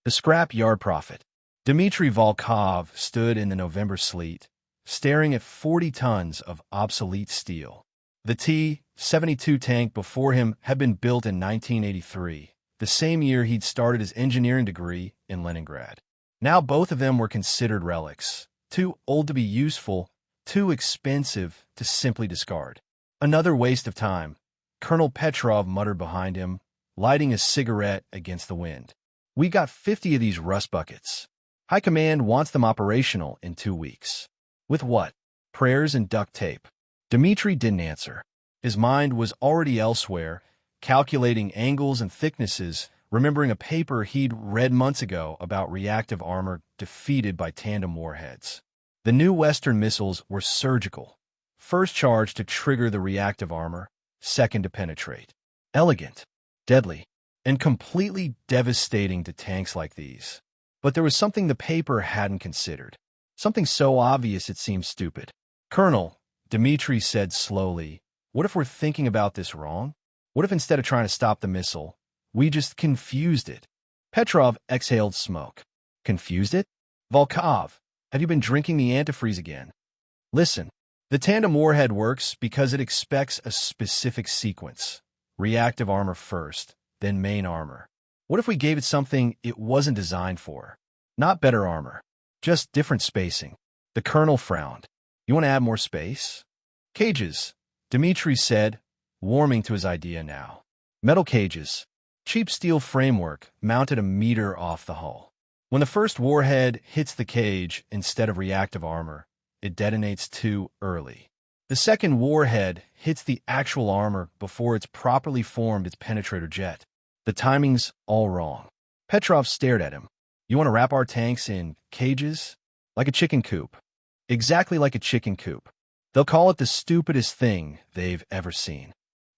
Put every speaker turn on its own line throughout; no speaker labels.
The scrap yard prophet. Dmitry Volkov stood in the November sleet, staring at 40 tons of obsolete steel. The T-72 tank before him had been built in 1983, the same year he'd started his engineering degree in Leningrad. Now both of them were considered relics, too old to be useful, too expensive to simply discard. Another waste of time, Colonel Petrov muttered behind him, lighting a cigarette against the wind. We got 50 of these rust buckets. High Command wants them operational in 2 weeks. With what? Prayers and duct tape. Dmitry didn't answer. His mind was already elsewhere, calculating angles and thicknesses, remembering a paper he'd read months ago about reactive armor defeated by tandem warheads. The new Western missiles were surgical. First charge to trigger the reactive armor, second to penetrate. Elegant, deadly, and completely devastating to tanks like these. But there was something the paper hadn't considered. Something so obvious it seemed stupid. Colonel, Dmitry said slowly, what if we're thinking about this wrong? What if instead of trying to stop the missile, we just confused it? Petrov exhaled smoke. Confused it? Volkov, have you been drinking the antifreeze again? Listen, the tandem warhead works because it expects a specific sequence. Reactive armor first, then main armor. What if we gave it something it wasn't designed for? Not better armor, just different spacing. The colonel frowned. You want to add more space? Cages, Dmitry said, warming to his idea now. Metal cages. Cheap steel framework mounted a meter off the hull. When the first warhead hits the cage instead of reactive armor, it detonates too early. The second warhead hits the actual armor before it's properly formed its penetrator jet. The timing's all wrong. Petrov stared at him. You want to wrap our tanks in cages? Like a chicken coop. Exactly like a chicken coop. They'll call it the stupidest thing they've ever seen.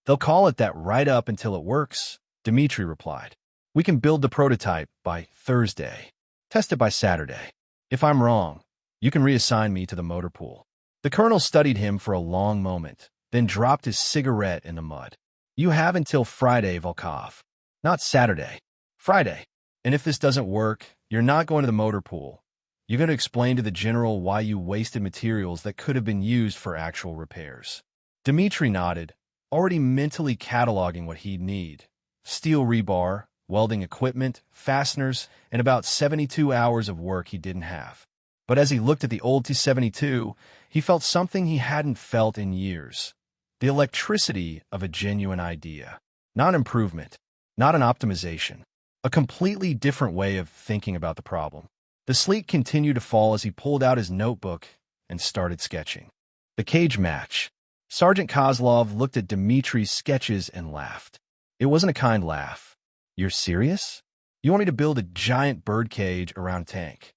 They'll call it that right up until it works, Dmitry replied. We can build the prototype by Thursday. Test it by Saturday. If I'm wrong, you can reassign me to the motor pool. The colonel studied him for a long moment, then dropped his cigarette in the mud. You have until Friday, Volkov. Not Saturday. Friday. And if this doesn't work, you're not going to the motor pool. You're going to explain to the general why you wasted materials that could have been used for actual repairs. Dmitry nodded, already mentally cataloging what he'd need. Steel rebar, welding equipment, fasteners, and about 72 hours of work he didn't have. But as he looked at the old T-72, he felt something he hadn't felt in years. The electricity of a genuine idea. Not improvement, not an optimization. A completely different way of thinking about the problem. The sleet continued to fall as he pulled out his notebook and started sketching. The cage match. Sergeant Kozlov looked at Dmitry's sketches and laughed. It wasn't a kind laugh. You're serious? You want me to build a giant bird cage around tank?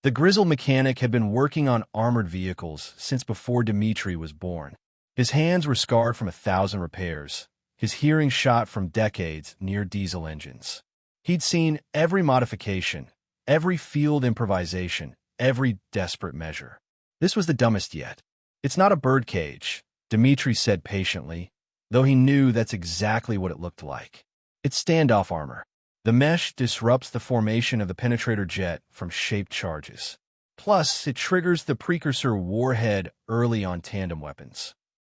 The grizzled mechanic had been working on armored vehicles since before Dmitry was born. His hands were scarred from 1,000 repairs, his hearing shot from decades near diesel engines. He'd seen every modification, every field improvisation, every desperate measure. This was the dumbest yet. It's not a bird cage, Dmitry said patiently, though he knew that's exactly what it looked like. It's standoff armor. The mesh disrupts the formation of the penetrator jet from shaped charges. Plus, it triggers the precursor warhead early on tandem weapons.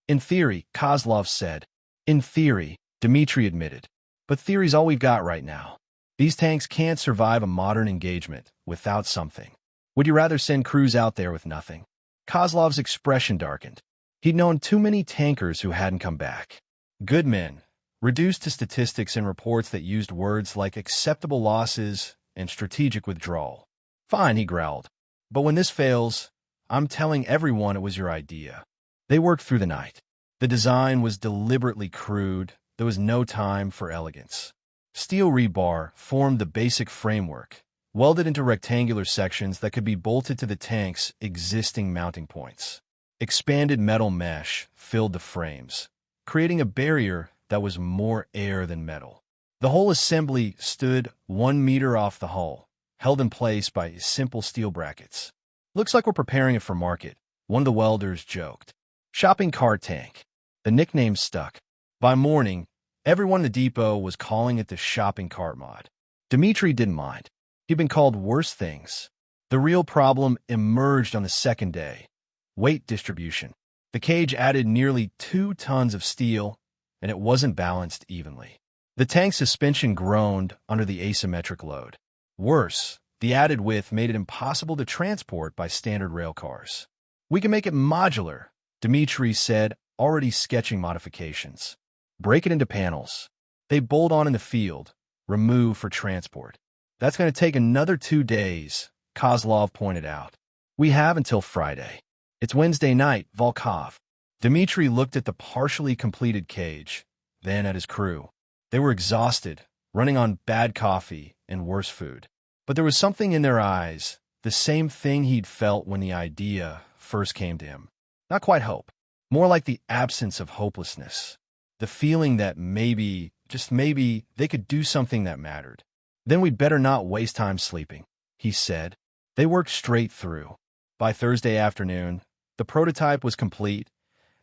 In theory, Kozlov said. In theory, Dmitry admitted. But theory's all we've got right now. These tanks can't survive a modern engagement without something. Would you rather send crews out there with nothing? Kozlov's expression darkened. He'd known too many tankers who hadn't come back. Good men, reduced to statistics and reports that used words like acceptable losses and strategic withdrawal. Fine, he growled. But when this fails, I'm telling everyone it was your idea. They worked through the night. The design was deliberately crude. There was no time for elegance. Steel rebar formed the basic framework, welded into rectangular sections that could be bolted to the tank's existing mounting points. Expanded metal mesh filled the frames, creating a barrier that was more air than metal. The whole assembly stood 1 meter off the hull, held in place by simple steel brackets. Looks like we're preparing it for market, one of the welders joked. Shopping cart tank. The nickname stuck. By morning, everyone in the depot was calling it the shopping cart mod. Dmitry didn't mind. He'd been called worse things. The real problem emerged on the second day. Weight distribution. The cage added nearly 2 tons of steel, and it wasn't balanced evenly. The tank suspension groaned under the asymmetric load. Worse, the added width made it impossible to transport by standard rail cars. "We can make it modular," Dmitry said, already sketching modifications. "Break it into panels. They bolt on in the field, remove for transport." "That's going to take another 2 days," Kozlov pointed out. "We have until Friday." "It's Wednesday night, Volkov." Dmitry looked at the partially completed cage, then at his crew. They were exhausted, running on bad coffee and worse food. But there was something in their eyes, the same thing he'd felt when the idea first came to him. Not quite hope, more like the absence of hopelessness. The feeling that maybe, just maybe, they could do something that mattered. "Then we'd better not waste time sleeping," he said. They worked straight through. By Thursday afternoon, the prototype was complete,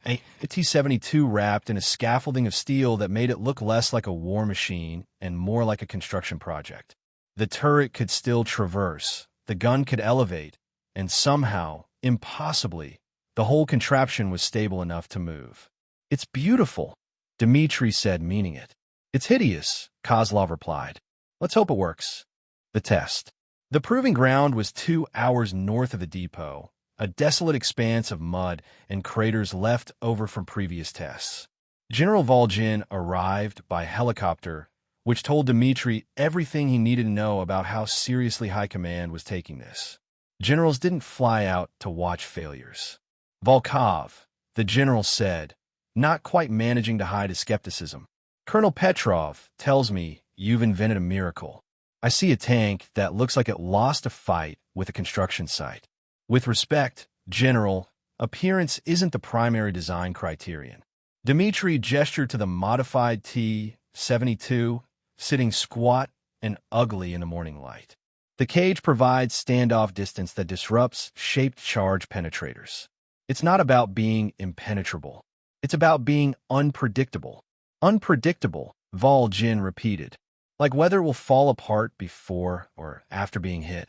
a T-72 wrapped in a scaffolding of steel that made it look less like a war machine and more like a construction project. The turret could still traverse, the gun could elevate, and somehow, impossibly, the whole contraption was stable enough to move. "It's beautiful," Dmitry said, meaning it. "It's hideous," Kozlov replied. "Let's hope it works." The test. The proving ground was 2 hours north of the depot, a desolate expanse of mud and craters left over from previous tests. General Volgin arrived by helicopter, which told Dmitry everything he needed to know about how seriously High Command was taking this. Generals didn't fly out to watch failures. "Volkov," the general said, not quite managing to hide his skepticism. "Colonel Petrov tells me you've invented a miracle. I see a tank that looks like it lost a fight with a construction site. With respect, General, appearance isn't the primary design criterion." Dmitry gestured to the modified T-72, sitting squat and ugly in the morning light. "The cage provides standoff distance that disrupts shaped charge penetrators. It's not about being impenetrable. It's about being unpredictable." "Unpredictable," Volgin repeated. "Like whether it will fall apart before or after being hit."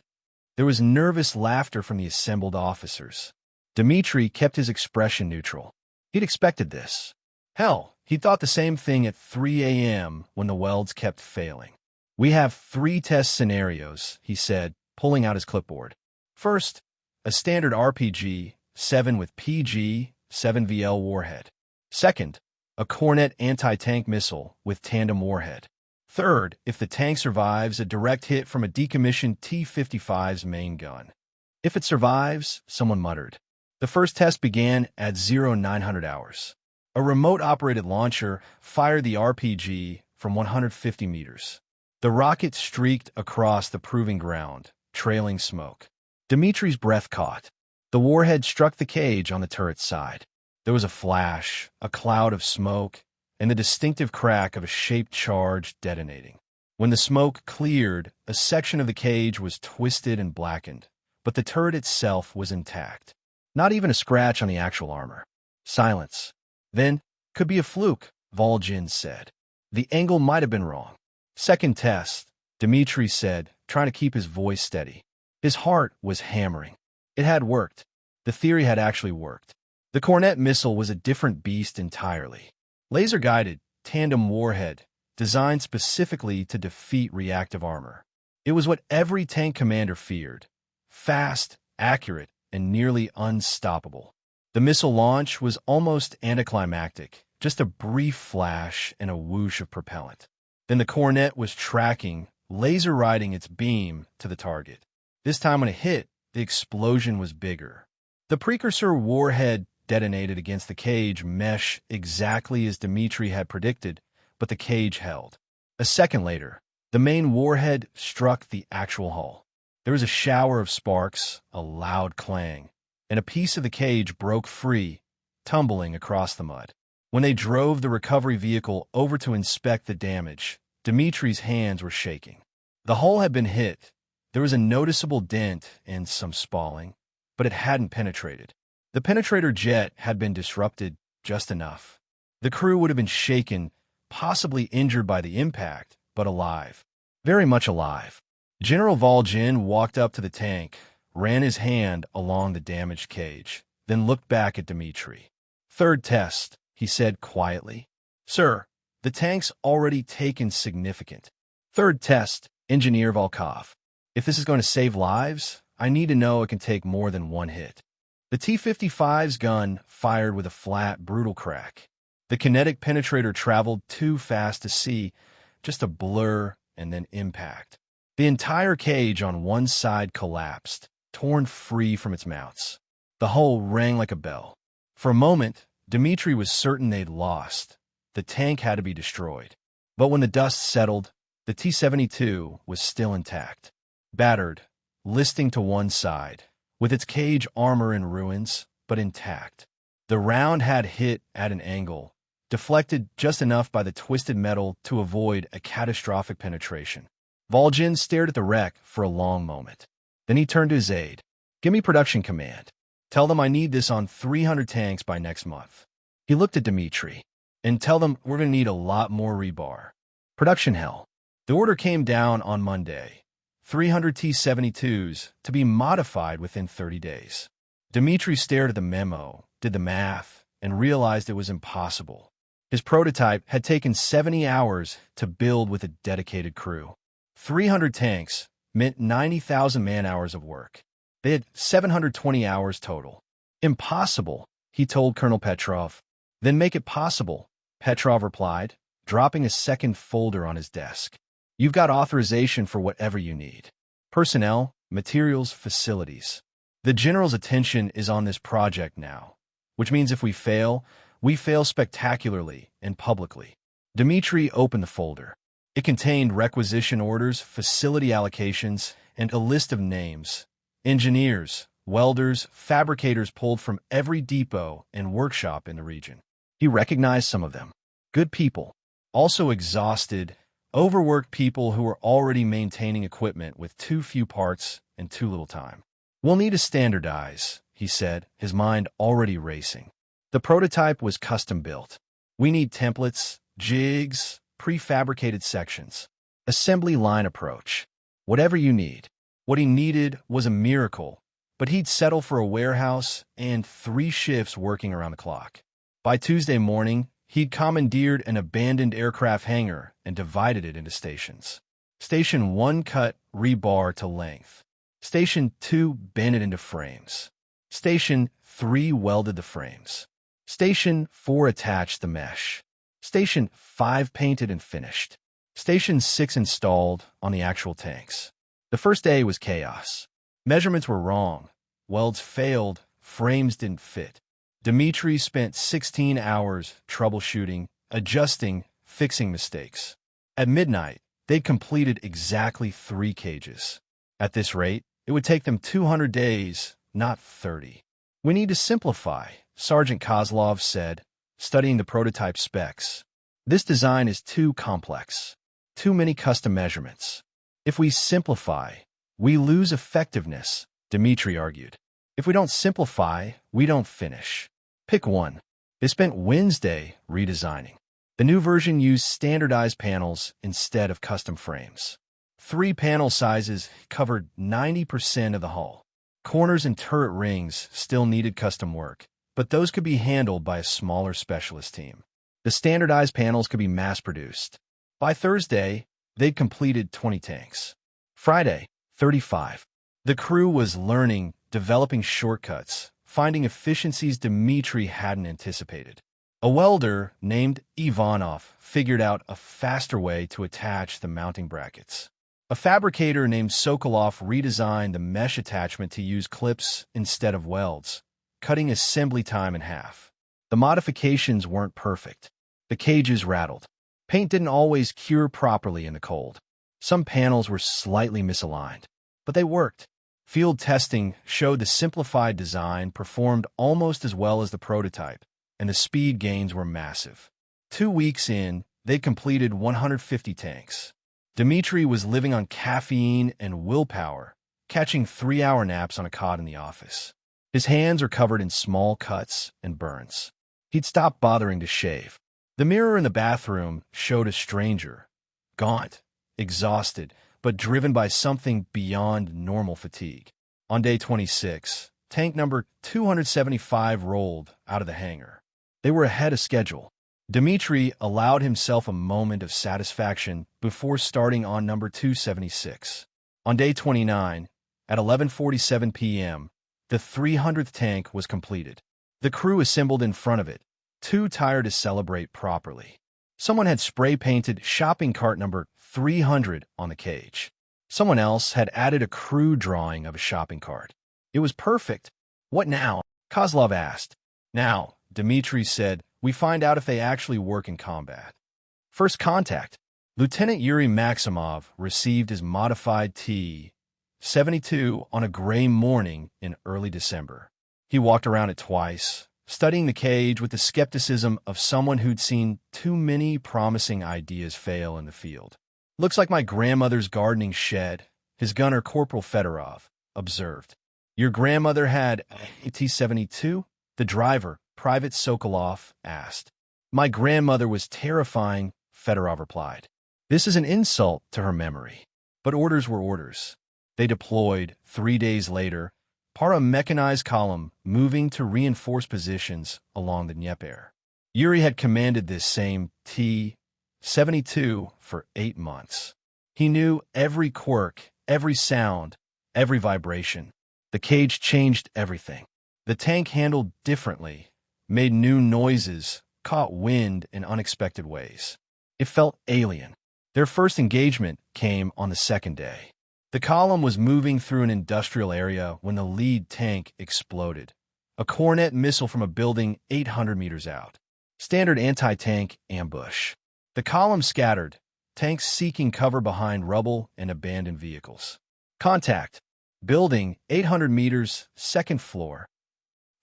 There was nervous laughter from the assembled officers. Dmitry kept his expression neutral. He'd expected this. Hell, he thought the same thing at 3 a.m. when the welds kept failing. "We have 3 test scenarios," he said, pulling out his clipboard. "First, a standard RPG-7 with PG-7VL warhead. Second, a Kornet anti-tank missile with tandem warhead. Third, if the tank survives, a direct hit from a decommissioned T-55's main gun." "If it survives," someone muttered. The first test began at 0900 hours. A remote-operated launcher fired the RPG from 150 meters. The rocket streaked across the proving ground, trailing smoke. Dmitry's breath caught. The warhead struck the cage on the turret's side. There was a flash, a cloud of smoke, and the distinctive crack of a shaped charge detonating. When the smoke cleared, a section of the cage was twisted and blackened, but the turret itself was intact. Not even a scratch on the actual armor. Silence. "Then, could be a fluke," Volgin said. "The angle might have been wrong." "Second test," Dmitry said, trying to keep his voice steady. His heart was hammering. It had worked. The theory had actually worked. The Kornet missile was a different beast entirely. Laser-guided, tandem warhead, designed specifically to defeat reactive armor. It was what every tank commander feared. Fast, accurate, and nearly unstoppable. The missile launch was almost anticlimactic, just a brief flash and a whoosh of propellant. Then the Kornet was tracking, laser-riding its beam to the target. This time when it hit, the explosion was bigger. The precursor warhead detonated against the cage mesh exactly as Dmitry had predicted, but the cage held. A second later, the main warhead struck the actual hull. There was a shower of sparks, a loud clang, and a piece of the cage broke free, tumbling across the mud. When they drove the recovery vehicle over to inspect the damage, Dmitry's hands were shaking. The hull had been hit. There was a noticeable dent and some spalling, but it hadn't penetrated. The penetrator jet had been disrupted just enough. The crew would have been shaken, possibly injured by the impact, but alive. Very much alive. General Vol'jin walked up to the tank, ran his hand along the damaged cage, then looked back at Dmitri. "Third test," he said quietly. "Sir, the tank's already taken significant." "Third test, Engineer Volkov. If this is going to save lives, I need to know it can take more than one hit." The T-55's gun fired with a flat, brutal crack. The kinetic penetrator traveled too fast to see, just a blur and then impact. The entire cage on one side collapsed, torn free from its mounts. The hull rang like a bell. For a moment, Dmitri was certain they'd lost. The tank had to be destroyed. But when the dust settled, the T-72 was still intact. Battered, listing to one side, with its cage armor in ruins, but intact. The round had hit at an angle, deflected just enough by the twisted metal to avoid a catastrophic penetration. Vol'jin stared at the wreck for a long moment. Then he turned to his aide. "Give me production command. Tell them I need this on 300 tanks by next month." He looked at Dmitri. "And tell them we're going to need a lot more rebar." Production hell. The order came down on Monday. 300 T-72s to be modified within 30 days. Dmitri stared at the memo, did the math, and realized it was impossible. His prototype had taken 70 hours to build with a dedicated crew. 300 tanks meant 90,000 man-hours of work. They had 720 hours total. "Impossible," he told Colonel Petrov. "Then make it possible," Petrov replied, dropping a second folder on his desk. "You've got authorization for whatever you need. Personnel, materials, facilities. The general's attention is on this project now, which means if we fail spectacularly and publicly." Dmitri opened the folder. It contained requisition orders, facility allocations, and a list of names. Engineers, welders, fabricators pulled from every depot and workshop in the region. He recognized some of them. Good people. Also exhausted, overworked people who were already maintaining equipment with too few parts and too little time. "We'll need to standardize," he said, his mind already racing. The prototype was custom-built. "We need templates, jigs, prefabricated sections. Assembly line approach. Whatever you need." What he needed was a miracle, but he'd settle for a warehouse and 3 shifts working around the clock. By Tuesday morning, he'd commandeered an abandoned aircraft hangar and divided it into stations. Station 1 cut rebar to length. Station 2 bent it into frames. Station 3 welded the frames. Station 4 attached the mesh. Station 5 painted and finished. Station 6 installed on the actual tanks. The first day was chaos. Measurements were wrong. Welds failed. Frames didn't fit. Dmitri spent 16 hours troubleshooting, adjusting, fixing mistakes. At midnight, they'd completed exactly 3 cages. At this rate, it would take them 200 days, not 30. "We need to simplify," Sergeant Kozlov said, studying the prototype specs. "This design is too complex. Too many custom measurements. If we simplify, we lose effectiveness," Dmitri argued. "If we don't simplify, we don't finish. Pick one." They spent Wednesday redesigning. The new version used standardized panels instead of custom frames. 3 panel sizes covered 90% of the hull. Corners and turret rings still needed custom work, but those could be handled by a smaller specialist team. The standardized panels could be mass-produced. By Thursday, they'd completed 20 tanks. Friday, 35. The crew was learning, developing shortcuts, finding efficiencies Dmitri hadn't anticipated. A welder named Ivanov figured out a faster way to attach the mounting brackets. A fabricator named Sokolov redesigned the mesh attachment to use clips instead of welds, cutting assembly time in half. The modifications weren't perfect. The cages rattled. Paint didn't always cure properly in the cold. Some panels were slightly misaligned, but they worked. Field testing showed the simplified design performed almost as well as the prototype, and the speed gains were massive. 2 weeks in, they completed 150 tanks. Dmitri was living on caffeine and willpower, catching 3-hour naps on a cot in the office. His hands are covered in small cuts and burns. He'd stopped bothering to shave. The mirror in the bathroom showed a stranger, gaunt, exhausted, but driven by something beyond normal fatigue. On day 26, tank number 275 rolled out of the hangar. They were ahead of schedule. Dmitri allowed himself a moment of satisfaction before starting on number 276. On day 29, at 11:47 p.m., the 300th tank was completed. The crew assembled in front of it, too tired to celebrate properly. Someone had spray-painted shopping cart number 300 on the cage. Someone else had added a crude drawing of a shopping cart. It was perfect. What now? Kozlov asked. Now, Dmitri said, we find out if they actually work in combat. First contact. Lieutenant Yuri Maximov received his modified T-72 on a gray morning in early December. He walked around it twice, studying the cage with the skepticism of someone who'd seen too many promising ideas fail in the field. Looks like my grandmother's gardening shed, his gunner Corporal Fedorov observed. Your grandmother had a T-72? The driver, Private Sokolov, asked. My grandmother was terrifying, Fedorov replied. This is an insult to her memory. But orders were orders. They deployed 3 days later, para-mechanized column moving to reinforce positions along the Dnieper. Yuri had commanded this same T-72 for 8 months. He knew every quirk, every sound, every vibration. The cage changed everything. The tank handled differently, made new noises, caught wind in unexpected ways. It felt alien. Their first engagement came on the second day. The column was moving through an industrial area when the lead tank exploded. A Kornet missile from a building 800 meters out. Standard anti-tank ambush. The column scattered, tanks seeking cover behind rubble and abandoned vehicles. Contact. Building 800 meters, second floor.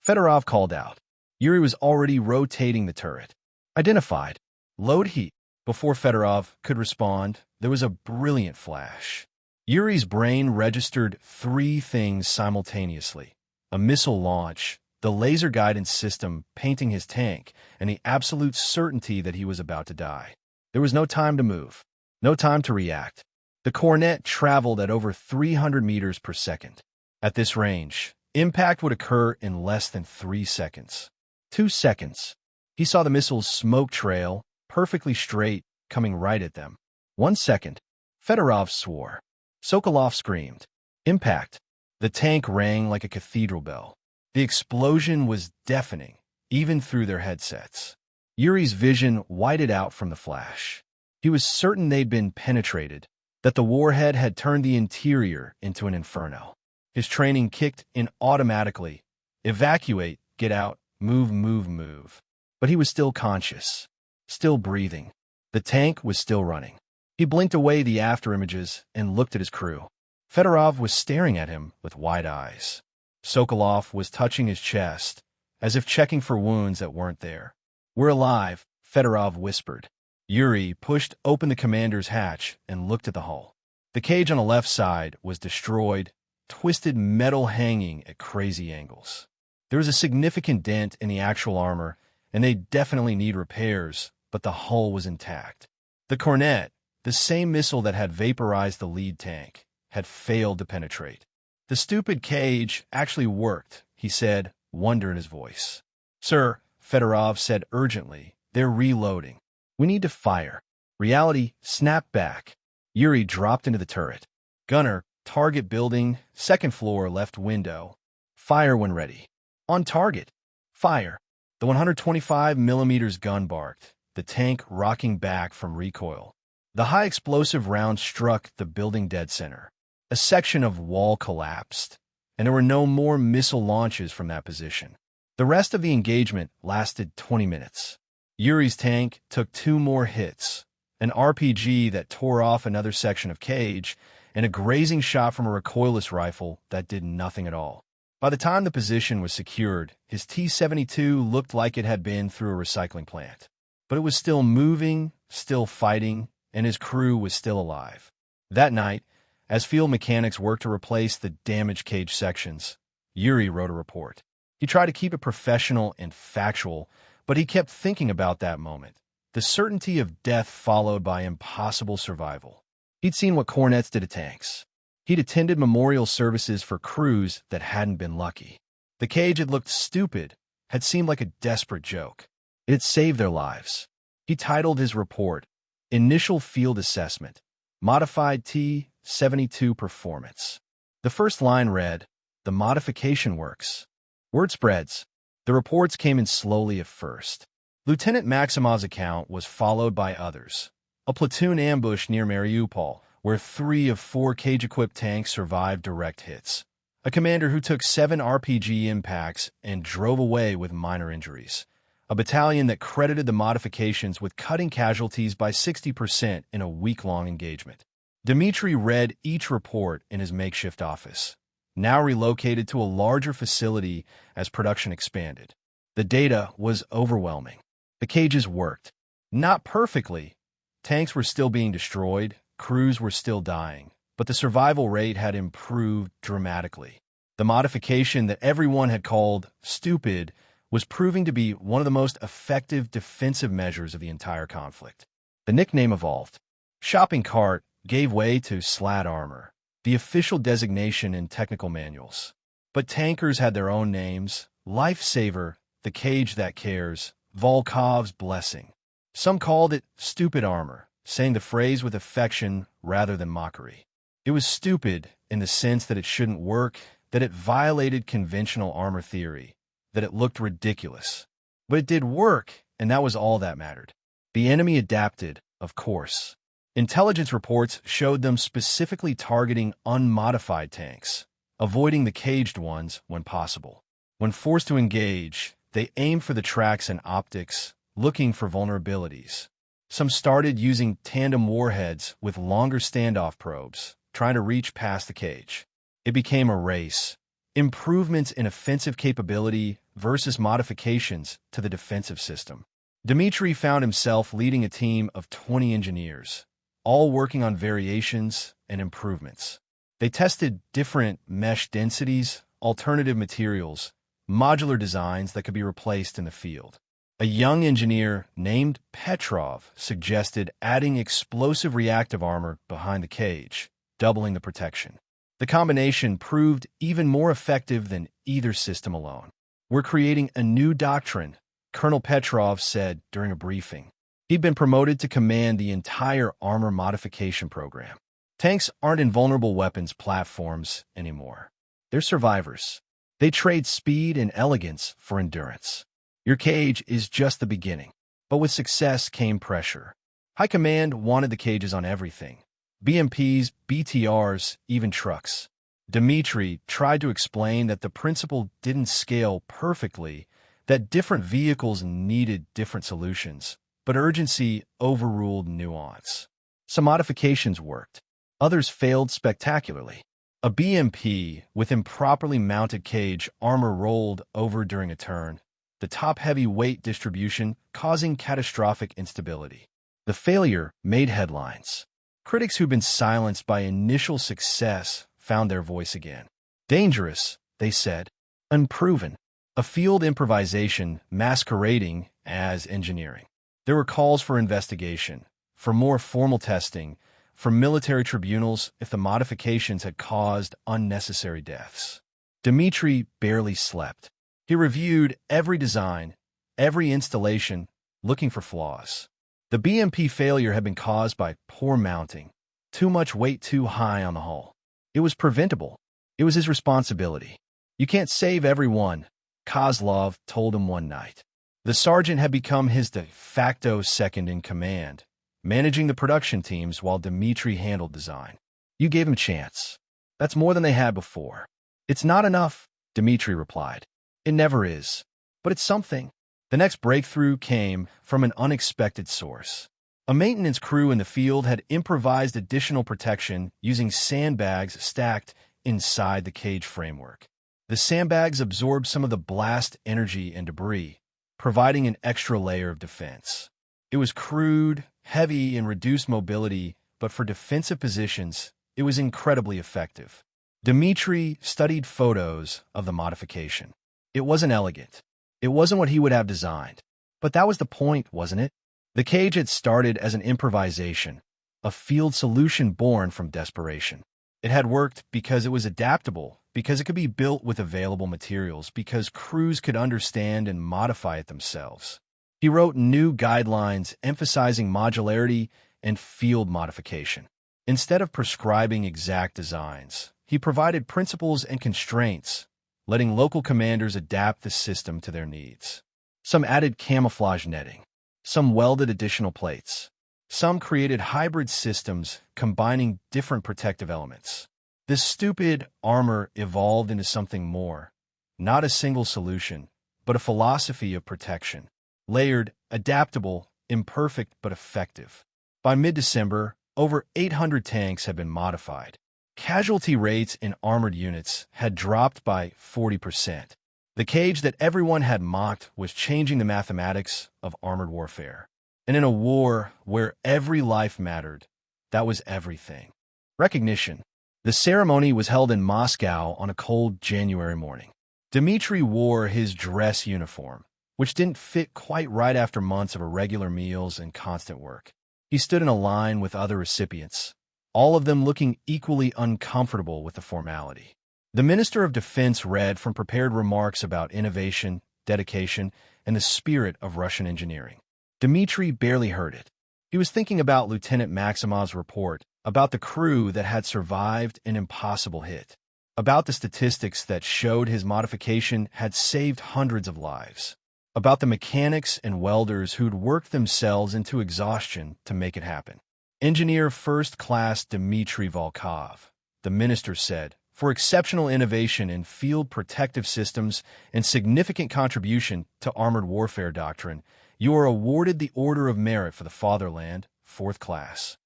Fedorov called out. Yuri was already rotating the turret. Identified. Load heat. Before Fedorov could respond, there was a brilliant flash. Yuri's brain registered 3 things simultaneously. A missile launch, the laser guidance system painting his tank, and the absolute certainty that he was about to die. There was no time to move. No time to react. The Kornet traveled at over 300 meters per second. At this range, impact would occur in less than 3 seconds. 2 seconds. He saw the missile's smoke trail, perfectly straight, coming right at them. 1 second. Fedorov swore. Sokolov screamed. Impact. The tank rang like a cathedral bell. The explosion was deafening, even through their headsets. Yuri's vision whited out from the flash. He was certain they'd been penetrated, that the warhead had turned the interior into an inferno. His training kicked in automatically. Evacuate, get out, move, move, move. But he was still conscious, still breathing. The tank was still running. He blinked away the afterimages and looked at his crew. Fedorov was staring at him with wide eyes. Sokolov was touching his chest, as if checking for wounds that weren't there. We're alive, Fedorov whispered. Yuri pushed open the commander's hatch and looked at the hull. The cage on the left side was destroyed, twisted metal hanging at crazy angles. There was a significant dent in the actual armor, and they definitely need repairs, but the hull was intact. The Kornet, the same missile that had vaporized the lead tank, had failed to penetrate. The stupid cage actually worked, he said, wonder in his voice. Sir, Fedorov said urgently, they're reloading. We need to fire. Reality snapped back. Yuri dropped into the turret. Gunner, target building, second floor, left window. Fire when ready. On target. Fire. The 125 millimeters gun barked, the tank rocking back from recoil. The high explosive round struck the building dead center. A section of wall collapsed, and there were no more missile launches from that position. The rest of the engagement lasted 20 minutes. Yuri's tank took 2 more hits, an RPG that tore off another section of cage, and a grazing shot from a recoilless rifle that did nothing at all. By the time the position was secured, his T-72 looked like it had been through a recycling plant. But it was still moving, still fighting, and his crew was still alive. That night, as field mechanics worked to replace the damaged cage sections, Yuri wrote a report. He tried to keep it professional and factual, but he kept thinking about that moment, the certainty of death followed by impossible survival. He'd seen what cornets did to tanks. He'd attended memorial services for crews that hadn't been lucky. The cage had looked stupid, had seemed like a desperate joke. It had saved their lives. He titled his report, Initial Field Assessment, Modified T-72 Performance. The first line read, "The modification works." Word spreads. The reports came in slowly at first. Lieutenant Maximov's account was followed by others. A platoon ambush near Mariupol, where 3 of 4 cage-equipped tanks survived direct hits. A commander who took 7 RPG impacts and drove away with minor injuries. A battalion that credited the modifications with cutting casualties by 60% in a week-long engagement. Dmitry read each report in his makeshift office, now relocated to a larger facility as production expanded. The data was overwhelming. The cages worked. Not perfectly. Tanks were still being destroyed, crews were still dying, but the survival rate had improved dramatically. The modification that everyone had called stupid was proving to be one of the most effective defensive measures of the entire conflict. The nickname evolved. Shopping cart gave way to slat armor, the official designation in technical manuals. But tankers had their own names: Lifesaver, the cage that cares, Volkov's blessing. Some called it stupid armor, saying the phrase with affection rather than mockery. It was stupid in the sense that it shouldn't work, that it violated conventional armor theory, that it looked ridiculous. But it did work, and that was all that mattered. The enemy adapted, of course. Intelligence reports showed them specifically targeting unmodified tanks, avoiding the caged ones when possible. When forced to engage, they aimed for the tracks and optics, looking for vulnerabilities. Some started using tandem warheads with longer standoff probes, trying to reach past the cage. It became a race. Improvements in offensive capability versus modifications to the defensive system. Dmitry found himself leading a team of 20 engineers, all working on variations and improvements. They tested different mesh densities, alternative materials, modular designs that could be replaced in the field. A young engineer named Petrov suggested adding explosive reactive armor behind the cage, doubling the protection. The combination proved even more effective than either system alone. "We're creating a new doctrine," Colonel Petrov said during a briefing. He'd been promoted to command the entire armor modification program. Tanks aren't invulnerable weapons platforms anymore. They're survivors. They trade speed and elegance for endurance. Your cage is just the beginning. But with success came pressure. High Command wanted the cages on everything. BMPs, BTRs, even trucks. Dmitry tried to explain that the principle didn't scale perfectly, that different vehicles needed different solutions, but urgency overruled nuance. Some modifications worked. Others failed spectacularly. A BMP with improperly mounted cage armor rolled over during a turn, the top-heavy weight distribution causing catastrophic instability. The failure made headlines. Critics who'd been silenced by initial success found their voice again. Dangerous, they said. Unproven. A field improvisation masquerading as engineering. There were calls for investigation, for more formal testing, for military tribunals if the modifications had caused unnecessary deaths. Dmitry barely slept. He reviewed every design, every installation, looking for flaws. The BMP failure had been caused by poor mounting, too much weight too high on the hull. It was preventable. It was his responsibility. "You can't save everyone," Kozlov told him one night. The sergeant had become his de facto second-in-command, managing the production teams while Dmitry handled design. "You gave him a chance. That's more than they had before." "It's not enough," Dmitry replied. "It never is. But it's something." The next breakthrough came from an unexpected source. A maintenance crew in the field had improvised additional protection using sandbags stacked inside the cage framework. The sandbags absorbed some of the blast energy and debris, providing an extra layer of defense. It was crude, heavy, and reduced mobility, but for defensive positions, it was incredibly effective. Dmitry studied photos of the modification. It wasn't elegant. It wasn't what he would have designed. But that was the point, wasn't it? The cage had started as an improvisation, a field solution born from desperation. It had worked because it was adaptable, because it could be built with available materials, because crews could understand and modify it themselves. He wrote new guidelines emphasizing modularity and field modification. Instead of prescribing exact designs, he provided principles and constraints, letting local commanders adapt the system to their needs. Some added camouflage netting. Some welded additional plates. Some created hybrid systems combining different protective elements. This stupid armor evolved into something more, not a single solution, but a philosophy of protection. Layered, adaptable, imperfect, but effective. By mid-December, over 800 tanks had been modified. Casualty rates in armored units had dropped by 40%. The cage that everyone had mocked was changing the mathematics of armored warfare. And in a war where every life mattered, that was everything. Recognition. The ceremony was held in Moscow on a cold January morning. Dmitry wore his dress uniform, which didn't fit quite right after months of irregular meals and constant work. He stood in a line with other recipients, all of them looking equally uncomfortable with the formality. The Minister of Defense read from prepared remarks about innovation, dedication, and the spirit of Russian engineering. Dmitry barely heard it. He was thinking about Lieutenant Maximov's report, about the crew that had survived an impossible hit, about the statistics that showed his modification had saved hundreds of lives, about the mechanics and welders who'd worked themselves into exhaustion to make it happen. Engineer First Class Dmitry Volkov, the minister said, for exceptional innovation in field protective systems and significant contribution to armored warfare doctrine, you are awarded the Order of Merit for the Fatherland, 4th class.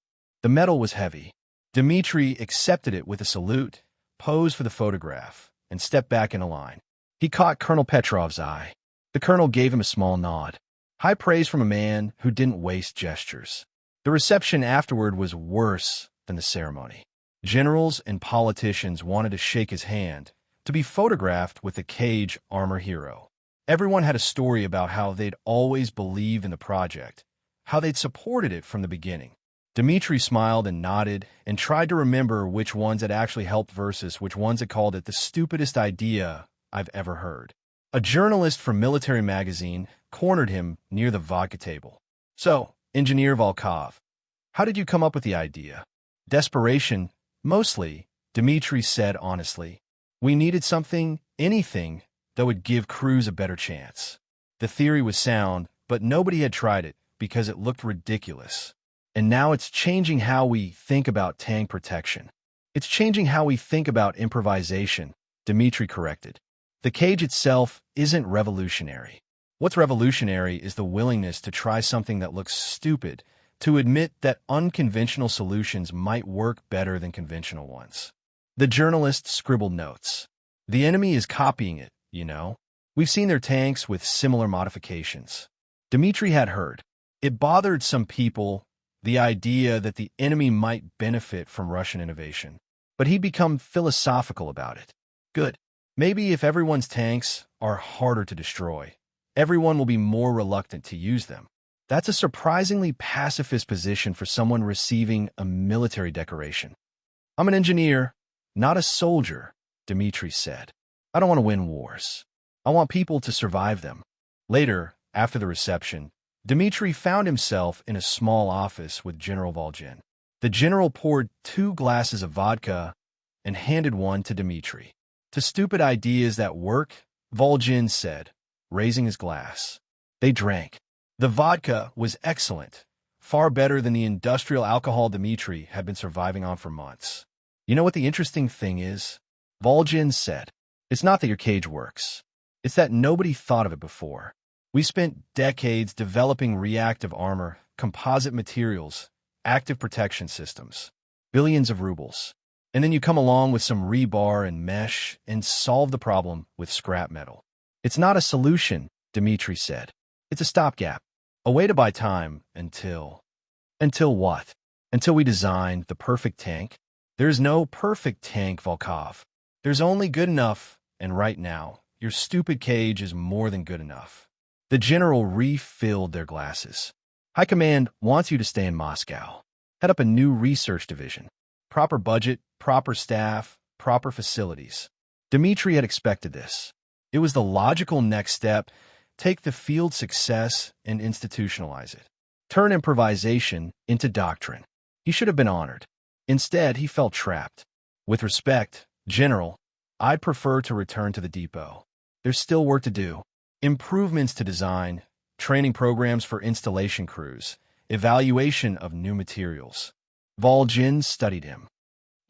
The medal was heavy. Dmitry accepted it with a salute, posed for the photograph, and stepped back in a line. He caught Colonel Petrov's eye. The colonel gave him a small nod. High praise from a man who didn't waste gestures. The reception afterward was worse than the ceremony. Generals and politicians wanted to shake his hand, to be photographed with the cage armor hero. Everyone had a story about how they'd always believed in the project, how they'd supported it from the beginning. Dmitry smiled and nodded and tried to remember which ones had actually helped versus which ones had called it the stupidest idea I've ever heard. A journalist from Military Magazine cornered him near the vodka table. So, Engineer Volkov, how did you come up with the idea? Desperation, mostly, Dmitry said honestly. We needed something, anything, that would give crews a better chance. The theory was sound, but nobody had tried it because it looked ridiculous. And now it's changing how we think about tank protection. It's changing how we think about improvisation, Dmitry corrected. The cage itself isn't revolutionary. What's revolutionary is the willingness to try something that looks stupid, to admit that unconventional solutions might work better than conventional ones. The journalist scribbled notes. The enemy is copying it, you know. We've seen their tanks with similar modifications. Dmitry had heard. It bothered some people, the idea that the enemy might benefit from Russian innovation. But he'd become philosophical about it. Good. Maybe if everyone's tanks are harder to destroy, everyone will be more reluctant to use them. That's a surprisingly pacifist position for someone receiving a military decoration. I'm an engineer, not a soldier, Dmitry said. I don't want to win wars. I want people to survive them. Later, after the reception, Dmitry found himself in a small office with General Volgin. The general poured 2 glasses of vodka and handed one to Dmitry. To stupid ideas that work, Volgin said, raising his glass. They drank. The vodka was excellent, far better than the industrial alcohol Dmitry had been surviving on for months. You know what the interesting thing is? Volgin said, it's not that your cage works. It's that nobody thought of it before. We spent decades developing reactive armor, composite materials, active protection systems, billions of rubles. And then you come along with some rebar and mesh and solve the problem with scrap metal. It's not a solution, Dmitry said. It's a stopgap, a way to buy time until what? Until we designed the perfect tank? There's no perfect tank, Volkov. There's only good enough, and right now, your stupid cage is more than good enough. The general refilled their glasses. High Command wants you to stay in Moscow. Head up a new research division. Proper budget, proper staff, proper facilities. Dmitri had expected this. It was the logical next step. Take the field success and institutionalize it. Turn improvisation into doctrine. He should have been honored. Instead, he felt trapped. With respect, General, I'd prefer to return to the depot. There's still work to do. Improvements to design, training programs for installation crews, evaluation of new materials. Volgin studied him.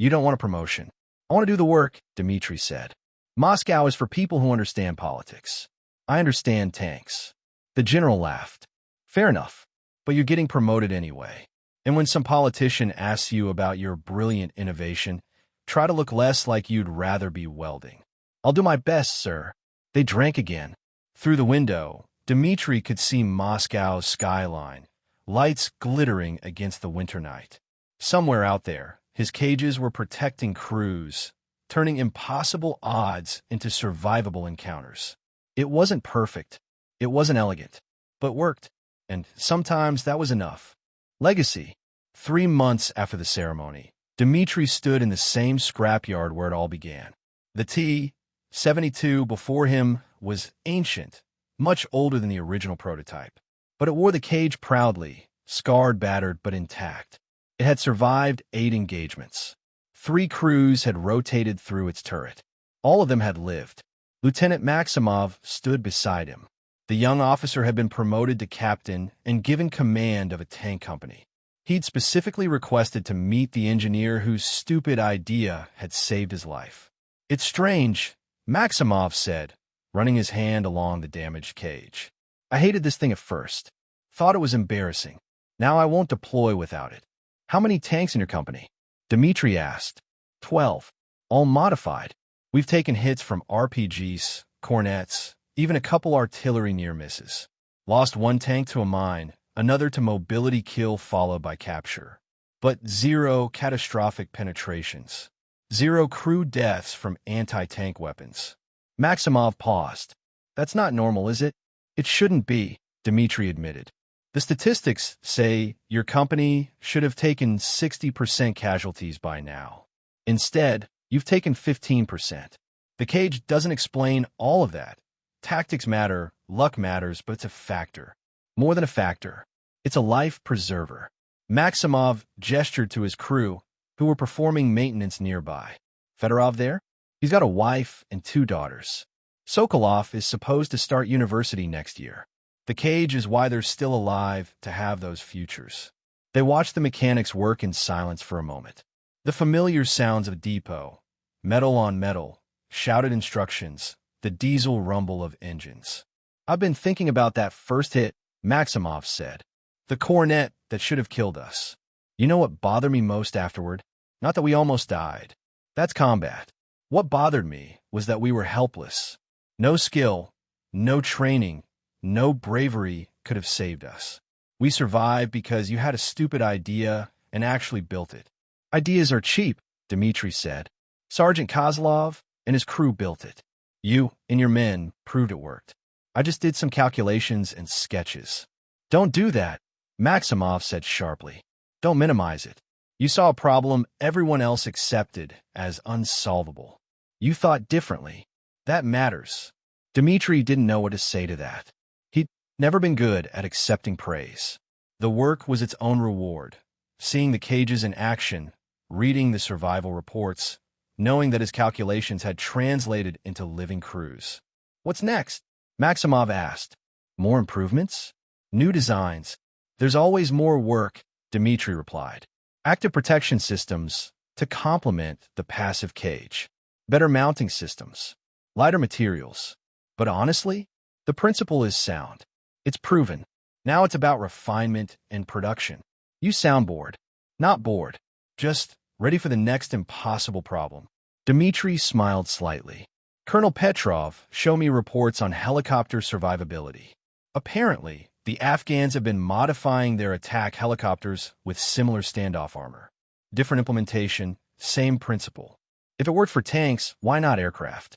You don't want a promotion. I want to do the work, Dmitri said. Moscow is for people who understand politics. I understand tanks. The general laughed. Fair enough, but you're getting promoted anyway. And when some politician asks you about your brilliant innovation, try to look less like you'd rather be welding. I'll do my best, sir. They drank again. Through the window, Dmitri could see Moscow's skyline, lights glittering against the winter night. Somewhere out there, his cages were protecting crews, turning impossible odds into survivable encounters. It wasn't perfect, it wasn't elegant, but worked, and sometimes that was enough. Legacy. 3 months after the ceremony, Dmitri stood in the same scrapyard where it all began. The T-72 before him was ancient, much older than the original prototype, but it wore the cage proudly, scarred, battered, but intact. It had survived 8 engagements. 3 crews had rotated through its turret. All of them had lived. Lieutenant Maximov stood beside him. The young officer had been promoted to captain and given command of a tank company. He'd specifically requested to meet the engineer whose stupid idea had saved his life. It's strange, Maximov said, running his hand along the damaged cage. I hated this thing at first. Thought it was embarrassing. Now I won't deploy without it. How many tanks in your company? Dmitri asked. 12. All modified. We've taken hits from RPGs, cornets, even a couple artillery near misses. Lost 1 tank to a mine, another to mobility kill followed by capture. But 0 catastrophic penetrations. 0 crew deaths from anti-tank weapons. Maximov paused. That's not normal, is it? It shouldn't be, Dmitri admitted. The statistics say your company should have taken 60% casualties by now. Instead, you've taken 15%. The cage doesn't explain all of that. Tactics matter, luck matters, but it's a factor. More than a factor. It's a life preserver. Maximov gestured to his crew, who were performing maintenance nearby. Fedorov there? He's got a wife and 2 daughters. Sokolov is supposed to start university next year. The cage is why they're still alive to have those futures. They watched the mechanics work in silence for a moment. The familiar sounds of a depot, metal on metal, shouted instructions, the diesel rumble of engines. I've been thinking about that first hit, Maximov said. The cornet that should have killed us. You know what bothered me most afterward? Not that we almost died. That's combat. What bothered me was that we were helpless. No skill, no training, no bravery could have saved us. We survived because you had a stupid idea and actually built it. Ideas are cheap, Dmitri said. Sergeant Kozlov and his crew built it. You and your men proved it worked. I just did some calculations and sketches. Don't do that, Maximov said sharply. Don't minimize it. You saw a problem everyone else accepted as unsolvable. You thought differently. That matters. Dmitri didn't know what to say to that. He'd never been good at accepting praise. The work was its own reward. Seeing the cages in action, reading the survival reports, knowing that his calculations had translated into living crews. What's next? Maximov asked. More improvements? New designs? There's always more work, Dmitri replied. Active protection systems to complement the passive cage. Better mounting systems. Lighter materials. But honestly, the principle is sound. It's proven. Now it's about refinement and production. You sound bored. Not bored. Just ready for the next impossible problem. Dmitri smiled slightly. Colonel Petrov showed me reports on helicopter survivability. Apparently, the Afghans have been modifying their attack helicopters with similar standoff armor. Different implementation, same principle. If it worked for tanks, why not aircraft?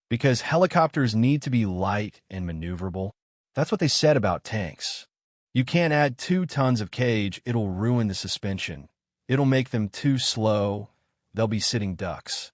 Because helicopters need to be light and maneuverable. That's what they said about tanks. You can't add 2 tons of cage, it'll ruin the suspension. It'll make them too slow. They'll be sitting ducks.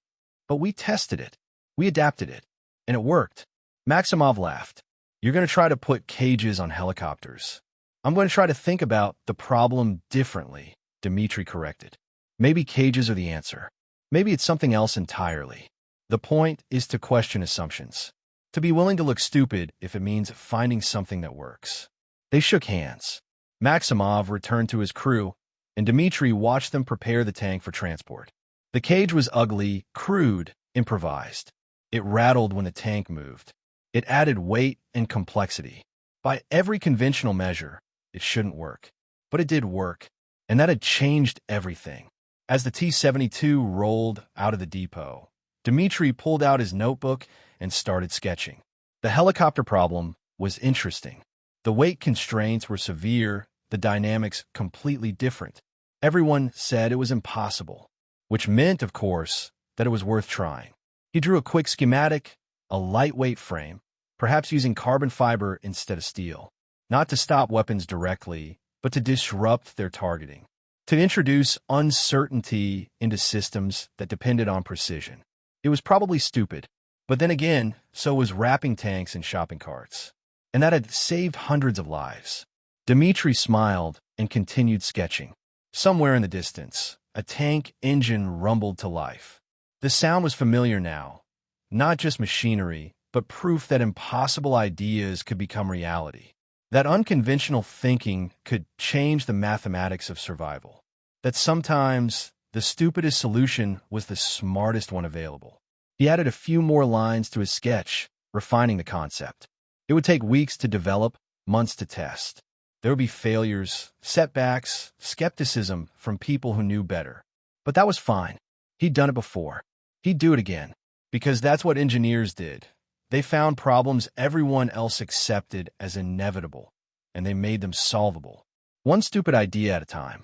But we tested it. We adapted it. And it worked. Maximov laughed. You're going to try to put cages on helicopters. I'm going to try to think about the problem differently, Dmitri corrected. Maybe cages are the answer. Maybe it's something else entirely. The point is to question assumptions. To be willing to look stupid if it means finding something that works. They shook hands. Maximov returned to his crew, and Dmitri watched them prepare the tank for transport. The cage was ugly, crude, improvised. It rattled when the tank moved. It added weight and complexity. By every conventional measure, it shouldn't work. But it did work, and that had changed everything. As the T-72 rolled out of the depot, Dmitri pulled out his notebook and started sketching. The helicopter problem was interesting. The weight constraints were severe, the dynamics completely different. Everyone said it was impossible, which meant, of course, that it was worth trying. He drew a quick schematic, a lightweight frame, perhaps using carbon fiber instead of steel, not to stop weapons directly, but to disrupt their targeting, to introduce uncertainty into systems that depended on precision. It was probably stupid, but then again, so was wrapping tanks in shopping carts. And that had saved hundreds of lives. Dmitri smiled and continued sketching. Somewhere in the distance, a tank engine rumbled to life. The sound was familiar now, not just machinery, but proof that impossible ideas could become reality. That unconventional thinking could change the mathematics of survival. That sometimes the stupidest solution was the smartest one available. He added a few more lines to his sketch, refining the concept. It would take weeks to develop, months to test. There would be failures, setbacks, skepticism from people who knew better. But that was fine. He'd done it before. He'd do it again. Because that's what engineers did. They found problems everyone else accepted as inevitable, and they made them solvable. One stupid idea at a time.